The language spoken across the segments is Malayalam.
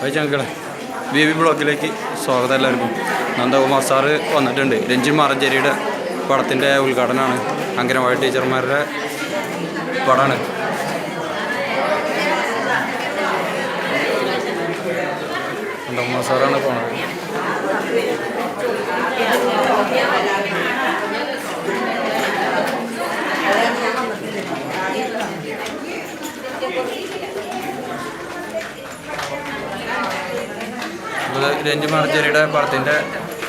ചങ്കളെ ബി ബ്ലോക്കിലേക്ക് സ്വാഗതം എല്ലാവർക്കും. നന്ദകുമാർ സാറ് വന്നിട്ടുണ്ട്. രഞ്ജിൻ മാറഞ്ചേരിയുടെ പടത്തിൻ്റെ ഉദ്ഘാടനമാണ്. അംഗനവാടി ടീച്ചർമാരുടെ പടമാണ്. നന്ദകുമാർ സാറാണ് പോണത്. രഞ്ജിൻ മാറഞ്ചേരിയുടെ പടത്തിൻ്റെ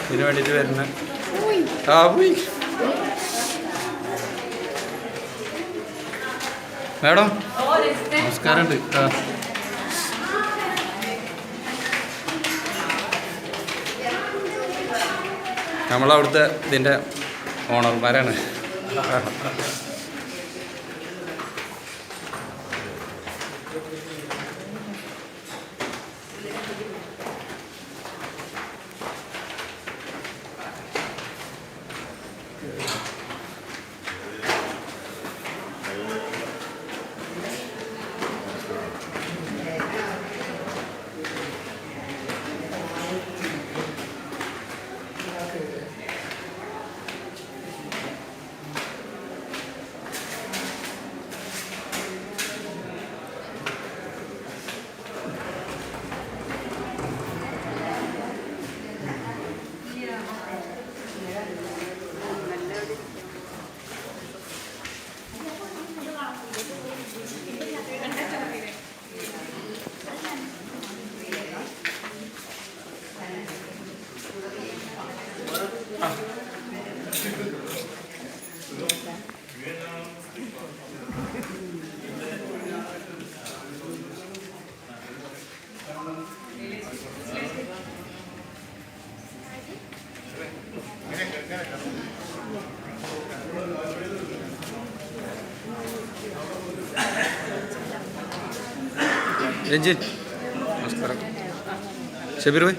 ഇതിന് വേണ്ടിയിട്ട് വരുന്ന മാഡം നമസ്കാരമുണ്ട്. നമ്മളവിടുത്തെ ഇതിൻ്റെ ഓണർമാരാണ്. രഞ്ജിൻ നമസ്കാരം. ഷബീർ ഭായ്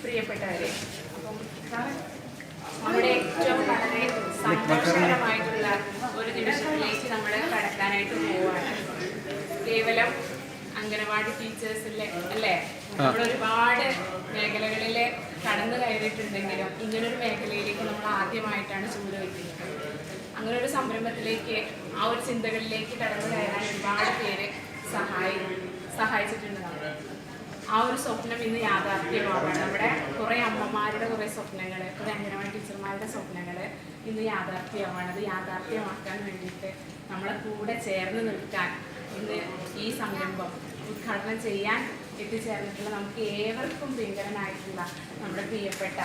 പ്രിയപ്പെട്ടവരെ, നമ്മുടെ ഏറ്റവും വളരെ സന്തോഷകരമായിട്ടുള്ള ഒരു നിമിഷത്തിലേക്ക് നമ്മൾ കടക്കാനായിട്ട് പോവുകയാണ്. കേവലം അംഗനവാടി ടീച്ചേഴ്സിലെ അല്ലേ, നമ്മൾ ഒരുപാട് മേഖലകളിൽ കടന്നു കയറിയിട്ടുണ്ടെങ്കിലും ഇങ്ങനൊരു മേഖലയിലേക്ക് നമ്മൾ ആദ്യമായിട്ടാണ് ചുവടുവയ്ക്കുന്നത്. അങ്ങനെ ഒരു സംരംഭത്തിലേക്ക്, ആ ഒരു ചിന്തകളിലേക്ക് കടന്നു കയറാൻ ഒരുപാട് പേര് സഹായിച്ചിട്ടുണ്ട്. ആ ഒരു സ്വപ്നം ഇന്ന് യാഥാർത്ഥ്യമാവാണ്. നമ്മുടെ കുറേ അമ്മമാരുടെ കുറേ സ്വപ്നങ്ങൾ, കുറേ അംഗനവാടി ടീച്ചർമാരുടെ സ്വപ്നങ്ങൾ ഇന്ന് യാഥാർത്ഥ്യമാണ്. അത് യാഥാർത്ഥ്യമാക്കാൻ വേണ്ടിയിട്ട് നമ്മളെ കൂടെ ചേർന്ന് നിൽക്കാൻ ഇന്ന് ഈ സംരംഭം ഉദ്ഘാടനം ചെയ്യാൻ എത്തിച്ചേർന്നിട്ടുള്ള നമുക്ക് ഏവർക്കും പ്രിയങ്കരനായിട്ടുള്ള നമ്മുടെ പ്രിയപ്പെട്ട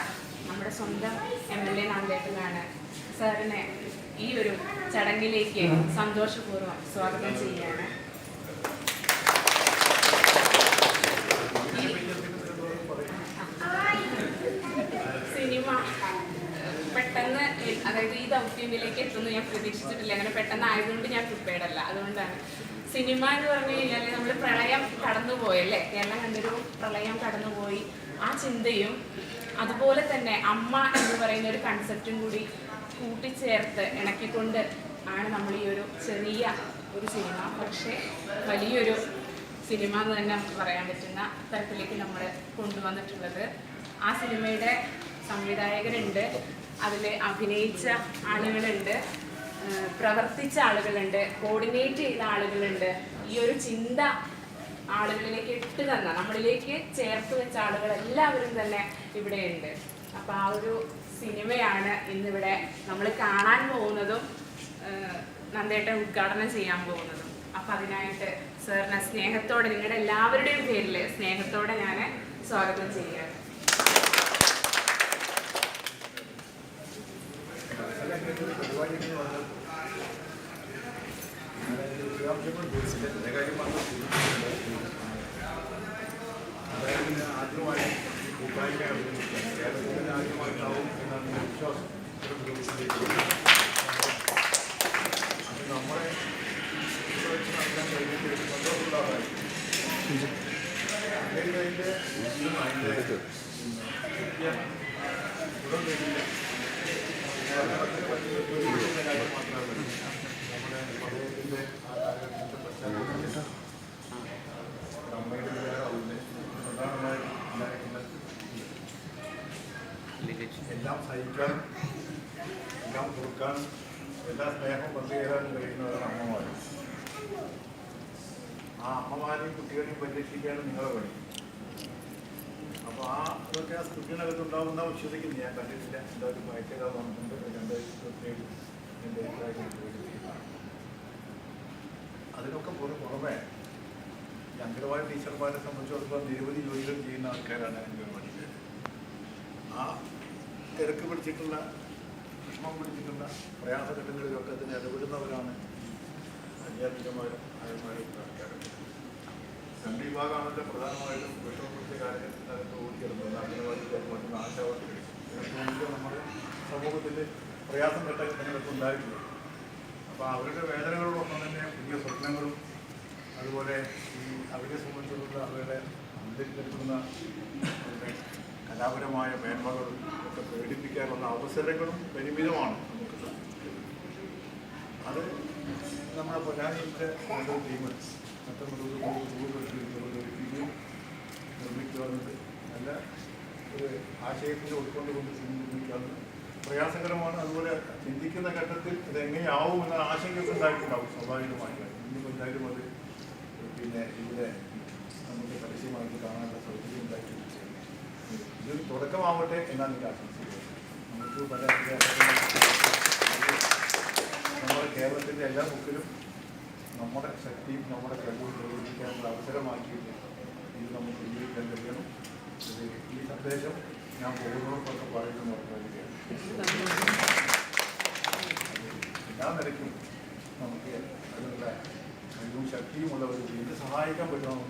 നമ്മുടെ സ്വന്തം MLA നന്ദേട്ടനാണ്. സാറിനെ ഈ ഒരു ചടങ്ങിലേക്ക് സന്തോഷപൂർവ്വം സ്വാഗതം ചെയ്യുകയാണ്. സിനിമ പെട്ടെന്ന്, അതായത് ഈ ദൗത്യത്തിലേക്ക് എത്തുന്നു ഞാൻ പ്രതീക്ഷിച്ചിട്ടില്ല. അങ്ങനെ പെട്ടെന്ന് ആയതുകൊണ്ട് ഞാൻ പ്രിപ്പയർഡ് അല്ല. അതുകൊണ്ടാണ് സിനിമ എന്ന് പറഞ്ഞു കഴിഞ്ഞാൽ നമ്മൾ പ്രളയം കടന്നുപോയല്ലേ, കേരളം കണ്ടൊരു പ്രളയം കടന്നുപോയി. ആ ചിന്തയും അതുപോലെ തന്നെ അമ്മ എന്ന് പറയുന്ന ഒരു കൺസെപ്റ്റും കൂടി കൂട്ടിച്ചേർത്ത് ഇണക്കിക്കൊണ്ട് ആണ് നമ്മൾ ഈ ഒരു ചെറിയ ഒരു സിനിമ, പക്ഷേ വലിയൊരു സിനിമ എന്ന് തന്നെ പറയാൻ പറ്റുന്ന തരത്തിലേക്ക് നമ്മൾ കൊണ്ടുവന്നിട്ടുള്ളത്. ആ സിനിമയുടെ സംവിധായകരുണ്ട്, അതിൽ അഭിനയിച്ച ആളുകളുണ്ട്, പ്രവർത്തിച്ച ആളുകളുണ്ട്, കോർഡിനേറ്റ് ചെയ്ത ആളുകളുണ്ട്. ഈ ഒരു ചിന്ത ആളുകളിലേക്ക് ഇട്ട് തന്ന, നമ്മളിലേക്ക് ചേർത്ത് വെച്ച ആളുകൾ എല്ലാവരും തന്നെ ഇവിടെയുണ്ട്. അപ്പോൾ ആ ഒരു സിനിമയാണ് ഇന്നിവിടെ നമ്മൾ കാണാൻ പോകുന്നതും നന്ദേട്ടൻ ഉദ്ഘാടനം ചെയ്യാൻ പോകുന്നതും. അപ്പം അതിനായിട്ട് സാറിനെ സ്നേഹത്തോടെ, നിങ്ങളുടെ എല്ലാവരുടെയും പേരിൽ സ്നേഹത്തോടെ ഞാൻ സ്വാഗതം ചെയ്യുകയാണ്. ആദ്യമായി കേരളത്തിൽ ആദ്യമായിട്ടാവും എന്നാണ് വിശ്വാസം. നമ്മളെ വെച്ച് നടത്താൻ കഴിഞ്ഞിട്ട് സന്തോഷമുള്ളതാണ്. അതിൻ്റെ നമ്മുടെ ക്ഷമിക്കാനും എല്ലാം കൊടുക്കാനും എല്ലാ സ്നേഹവും പങ്കുചേരാനും കഴിയുന്നവരാണ് അമ്മമാർ. ആ അമ്മമാരെയും കുട്ടികളെയും പരിരക്ഷിക്കുകയാണ് നിങ്ങളുടെ പണി. അപ്പോൾ അതൊക്കെ ആ സ്ക്രിപ്റ്റിനകത്തുണ്ടാവുന്ന വിശ്വസിക്കുന്നു. ഞാൻ കണ്ടിട്ടില്ല, എന്തായാലും വായിച്ചേക്കാൾ വന്നിട്ടുണ്ട്. 2027 എൻ്റെ അഭിപ്രായത്തിൽ അതിനൊക്കെ പുറമെ ഈ അംഗനവാടി ടീച്ചർമാരെ സംബന്ധിച്ചിടത്തോളം നിരവധി ജോലികൾ ചെയ്യുന്ന ആൾക്കാരാണ് അംഗനവാടിയിൽ. ആ തിരക്ക് പിടിച്ചിട്ടുള്ള വിഷമം പിടിച്ചിട്ടുള്ള പ്രയാസഘട്ടങ്ങളിലൊക്കെ അതിന് ഇടപെടുന്നവരാണ് അധ്യാപികമാരും ആയമാരും ആൾക്കാരൊക്കെ. രണ്ട് വിഭാഗമാണല്ലോ പ്രധാനമായിട്ടും വിഷമം പിടിച്ച കാര്യത്തിനകത്ത് ഓടിക്കിടന്നത്. അംഗനവാടിക്കാർ മറ്റുള്ള ആശാവർക്കർ നമ്മുടെ സമൂഹത്തിൽ പ്രയാസം ഘട്ടങ്ങളൊക്കെ ഉണ്ടായിട്ടുണ്ട്. അപ്പോൾ അവരുടെ വേദനകളോടൊപ്പം തന്നെ പുതിയ സ്വപ്നങ്ങളും അതുപോലെ ഈ അവരെ സംബന്ധിച്ചുള്ള അവരുടെ അന്തരിക്കുന്ന കലാപരമായ മേന്മകളും ഒക്കെ പ്രകടിപ്പിക്കാനുള്ള അവസരങ്ങളും പരിമിതമാണ് നമുക്ക്. അത് നമ്മുടെ പൊന്നാനിയിലെ ഓരോ ടീം ടീം നിർമ്മിക്കുവാനുണ്ട്. നല്ല ഒരു ആശയത്തിൽ ഉൾക്കൊണ്ടുകൊണ്ട് ടീം നിർമ്മിക്കാറുണ്ട്. പ്രയാസകരമാണ്. അതുപോലെ ചിന്തിക്കുന്ന ഘട്ടത്തിൽ ഇതെങ്ങനെയാവും എന്ന ആശങ്കയൊക്കെ ഉണ്ടായിട്ടുണ്ടാവും സ്വാഭാവികമായിട്ട്. ഇന്നിപ്പോൾ എന്തായാലും അത് ഇവിടെ നമുക്ക് പരസ്യമായിട്ട് കാണാനുള്ള സൗകര്യം ഉണ്ടായിട്ടുണ്ട്. ഇതൊരു തുടക്കമാവട്ടെ എന്നാണ് എനിക്ക് ആശംസിക്കുന്നത്. നമുക്ക് പല നമ്മുടെ കേരളത്തിൻ്റെ എല്ലാ മുക്കിലും നമ്മുടെ ശക്തിയും നമ്മുടെ കഴിവും പ്രകടിപ്പിക്കാനുള്ള അവസരമാക്കിയിട്ട് ഇത് നമുക്ക് ഉപയോഗിക്കാൻ കഴിയണം. ഈ സന്ദേശം ഞാൻ പോകുന്നവർക്കൊക്കെ പറയുന്നത് നോക്കുകയാണ്. എല്ലാ നിലയ്ക്കും നമുക്ക് അതിനുള്ള കഴിവും ശക്തിയുമുള്ളവർ ഇത് സഹായിക്കാൻ പറ്റണം.